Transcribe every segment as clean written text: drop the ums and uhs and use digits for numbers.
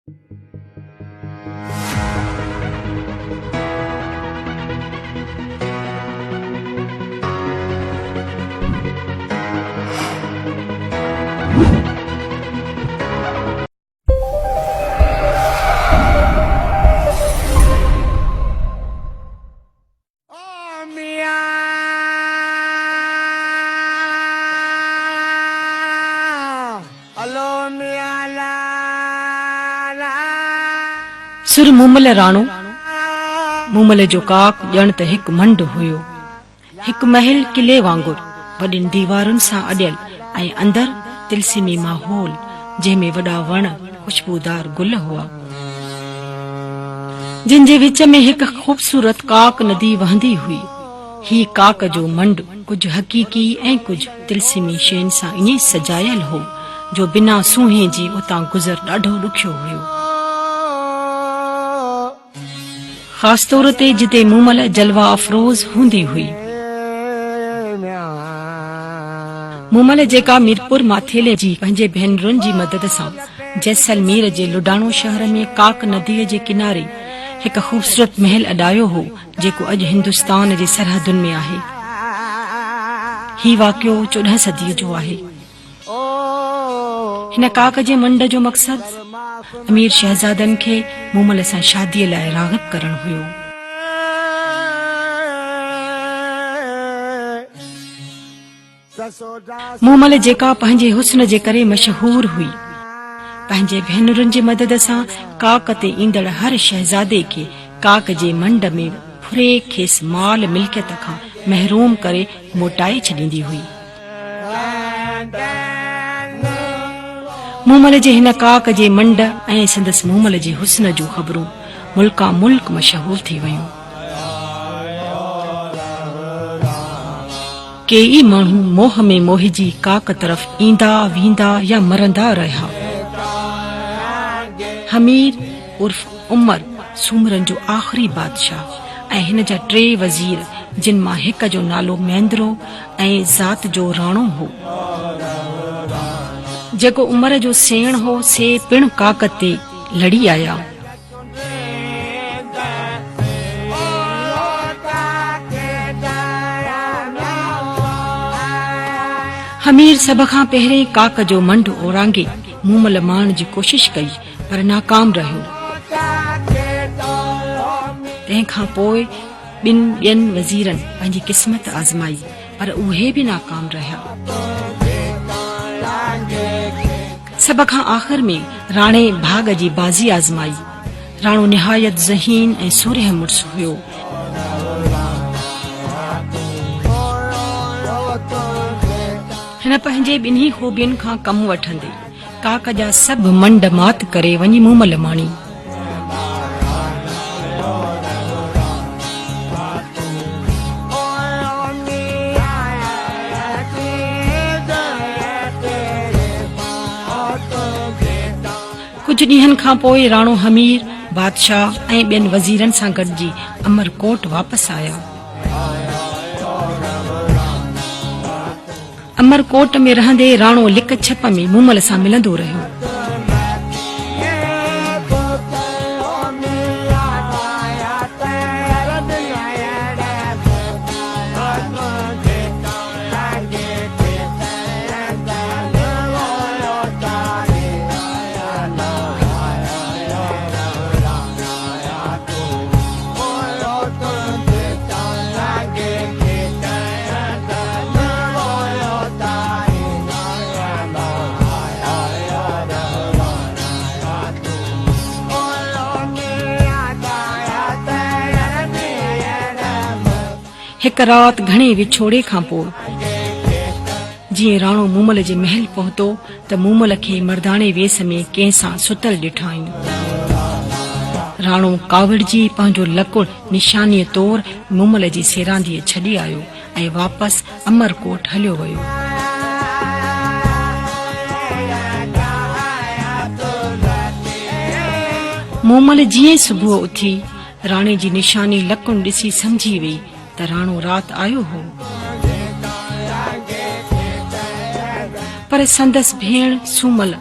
सुर मूमल राणो मूमल जो काक ॼण त हिकु मंड हुयो, हिकु महल किले वांगुर वॾियुनि दीवारुनि सां अॾियल ऐं अंदर तिलसिमी माहौल जंहिंमें वॾा वण खुशबूदार गुल हुआ, जिन जे विच में हिकु ख़ूबसूरत काक नदी वहंदी हुई। ही काक जो मंड कुझु हक़ीक़ी ऐं कुझु तिलसिमी शयुनि सां ईअं सजायल हो जो बिना सूंहें जी उतां गुज़र ॾाढो ॾुखियो हुयो। ख़ास तौर ते जिते मूमल जलवा अफरोज़ हूंदी हुई। मूमल जेका मीरपुर माथेले जी पंहिंजे भेनरुनि जी मदद सां जैसलमेर जे लुडाणो शहर में काक नदीअ जे किनारे हिकु ख़ूबसूरत महल अॾायो हो जेको अॼु हिंदुस्तान जे सरहदुनि में आहे। ही वाक़ियो 14 सदीअ जो आहे। हिन काक जे मंड जो मक़सदु अमीर शहज़ादनि खे मूमल सां शादीअ लाइ राग़िब करणु हुयो। मूमल जेका पंहिंजे हुस्न जे करे मशहूर हुई, पंहिंजे भेनरुनि जी मदद सां काक ते ईंदड़ हर शहज़ादे खे काक जे मंड में फुरे खेसि माल मिल्कियत खां महरूम करे मोटाए छॾींदी हुई। मूमल जे हिन काक जे मंड ऐं संदसि मूमल जे हुस्न जूं ख़बरूं मुल्का मुल्क मशहूर थी वयूं। केई माण्हू मोह में मोहिजी काक तरफ़ ईंदा वेंदा या मरंदा रहिया। हमीर उर्फ उमर सूमरनि जो आख़िरी बादशाह ऐं हिन जा 3 वज़ीर, जिन मां हिक जो नालो महेंद्रो ऐं ज़ात जो राणो हो। जेको उमर जो सेण हो से पिण काक ते लड़ी आया। हमीर सभ खां पहिरें काक जो मंड ओरांगे मूमल मारण जी कोशिश कई पर नाकाम रहियो। तंहिंखां पोइ ॿियनि वज़ीरनि पंहिंजी क़िस्मत आज़माई पर उहे बि नाकाम रहिया। सभ खां आख़िर में राणे भाग जी बाज़ी आज़माई। राणो निहायत ज़हीन ऐं सुरह मुड़स हुयो। हिन पंहिंजे ॿिन्ही खूबियुनि खां कमु वठंदे काक जा सभु मंड मात करे वञी मूमल माणी। कुझु ॾींहनि खां पोइ राणो हमीर बादशाह ऐं ॿियनि वज़ीरनि सां गॾिजी अमरकोट वापसि आया। अमरकोट में रहंदे राणो लिक छप में मूमल सां मिलंदो रहियो। हिक रात घणे विछोड़े खां पोइ जीअं राणो मूमल जे महल पहुतो त मूमल खे मर्दाणे वेस में कंहिंसां सुतल ॾिठाईं। राणो कावड़जी पंहिंजो लकुड़ निशानीअ तौर मूमल जी सेरांदीअ छॾे आयो ऐं वापसि अमरकोट हलियो वियो। मूमल जीअं सुबुह उथी राणे जी निशानी लकुड़ ॾिसी समझी वई त राणो राति आयो हो, पर संदसि भेण सूमल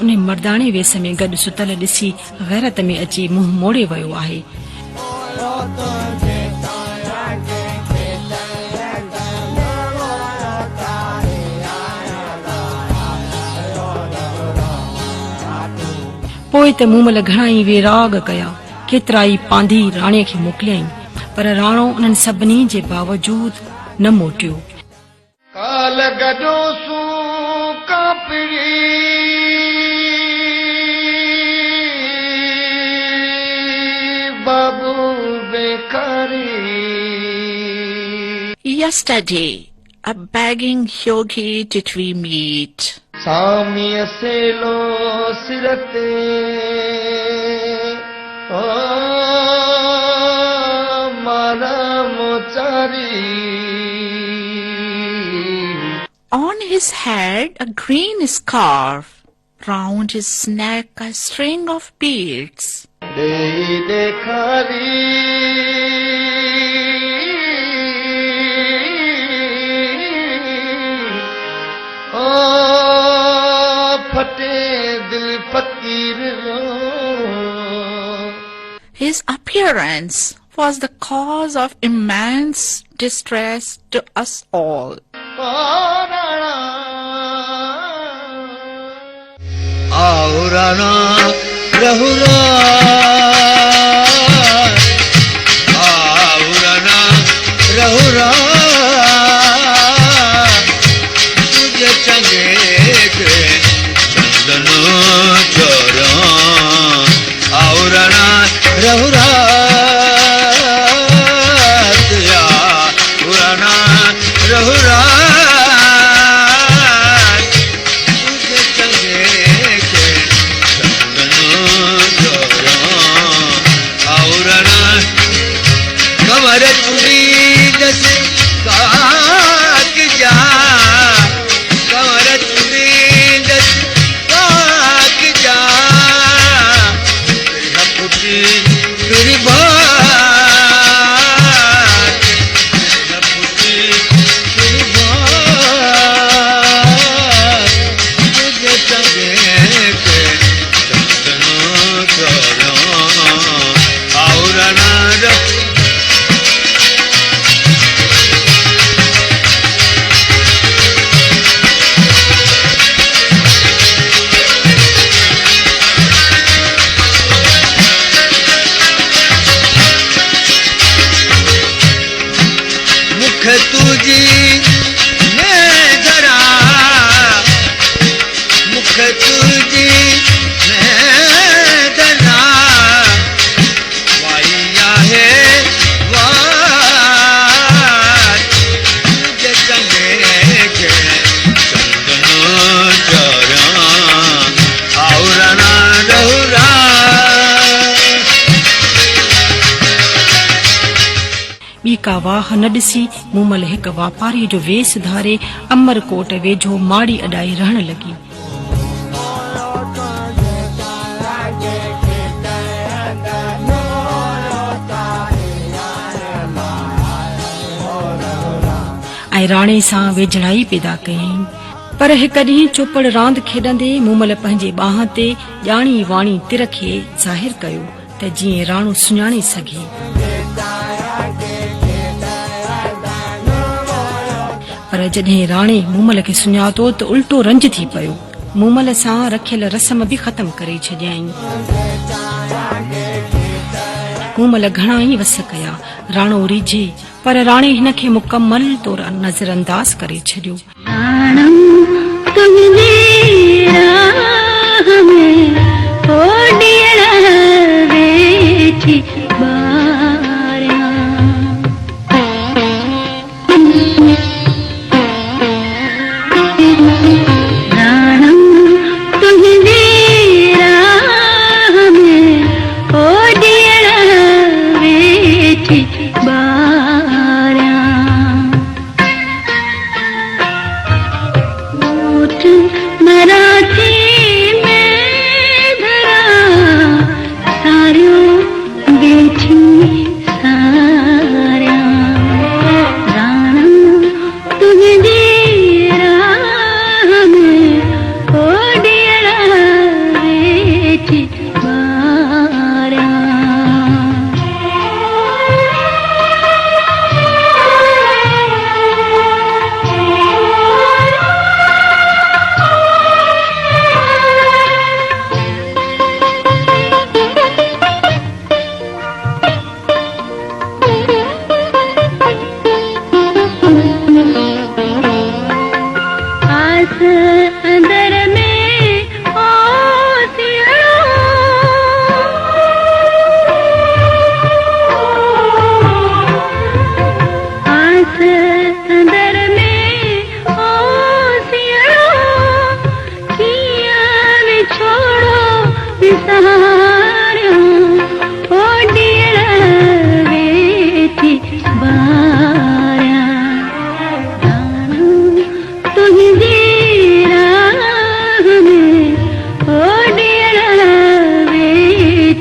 उन मर्दाणे वेस में गॾु सुतल ॾिसी गैरत में अची मुंहुं मोड़े वियो आहे। पोइ त मूमल घणा ई विराग कया, केतिरा ई पांधी राणे खे मोकिलियईं, पर राणो उन्हनि सभिनी जे बावजूद न मोटियो। काल गडो सू कापड़ी बाबू बेकारी। Yesterday, a begging yogi did we meet. Sami सेलो सिरते ओ मारा मोचारी। On his head a green scarf, round his neck a string of beads. The देखारी His appearance was the cause of immense distress to us all. आओ राणा रहुरा, आओ राणा रहुरा, तुझे चंगे के चंदन चोरा। आओ राणा रहुरा, राणा रहुरा, तुझे चंगे के चंदन चोरा। आओ राणा कमर चुरी जैसे काक जा, कमर चुरी जैसे काक जा। पुटी मेरी बात, पुटी मेरी बात, तुझे चंगे के चंदन चोरा। आओ राणा तुझी मैं धरा, मुख तुझी मैं धरा। वाइया है वार, तुझे चंगे के चंदन चोरा। आओ राणा रहुरा। ॿी का वाह न ॾिसी मूमल हिक वापारी जो वेस धारे अमरकोट वेझो माड़ी अॾाई रहण लॻी। ऐं राणे सां वेझड़ाई पैदा कयईं। पर हिक ॾींहुं चोपड़ रांदि खेॾंदे मूमल पंहिंजे ॿांह ते ॼाणी वाणी तिर खे ज़ाहिर कयो त जीअं राणो सुञाणे सघे। पर जॾहिं राणे मूमल खे सुञातो त उल्टो रंज थी पियो। मूमल सां रखियल रस्म बि ख़तम करे छॾियईं। मूमल घणा ई वस कया, राणो रिझे, पर राणे हिन खे मुकमल तौर नज़रअंदाज करे छॾियो। दिल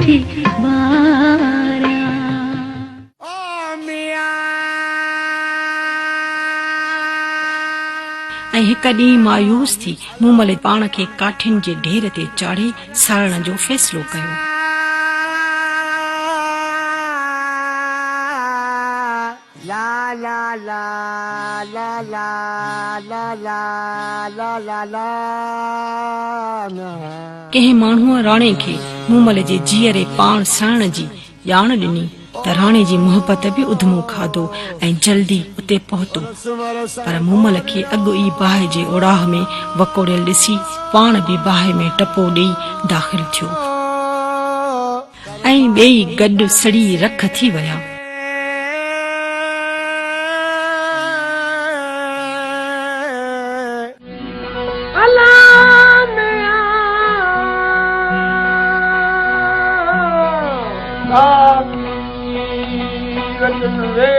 थी बारा ऐं हिकु ॾींहुं मायूस थी मूमल पाण खे काठियुनि जे ढेर ते चाढ़े साड़ण जो फ़ैसिलो कयो। कंहिं माण्हूअ राणे खे मूमल जे जीअरे पाण सड़ण जी ॼाण ॾिनी त राणे जी मुहबत बि उधमो खाधो ऐं जल्दी उते पहुतो। पर मूमल खे अॻु ई बाहि जे ओड़ाह में वकोड़ियल ॾिसी पाण बि बाहि में टपो ॾेई दाख़िल थियो ऐं ॿेई गॾु सड़ी रख थी विया। वे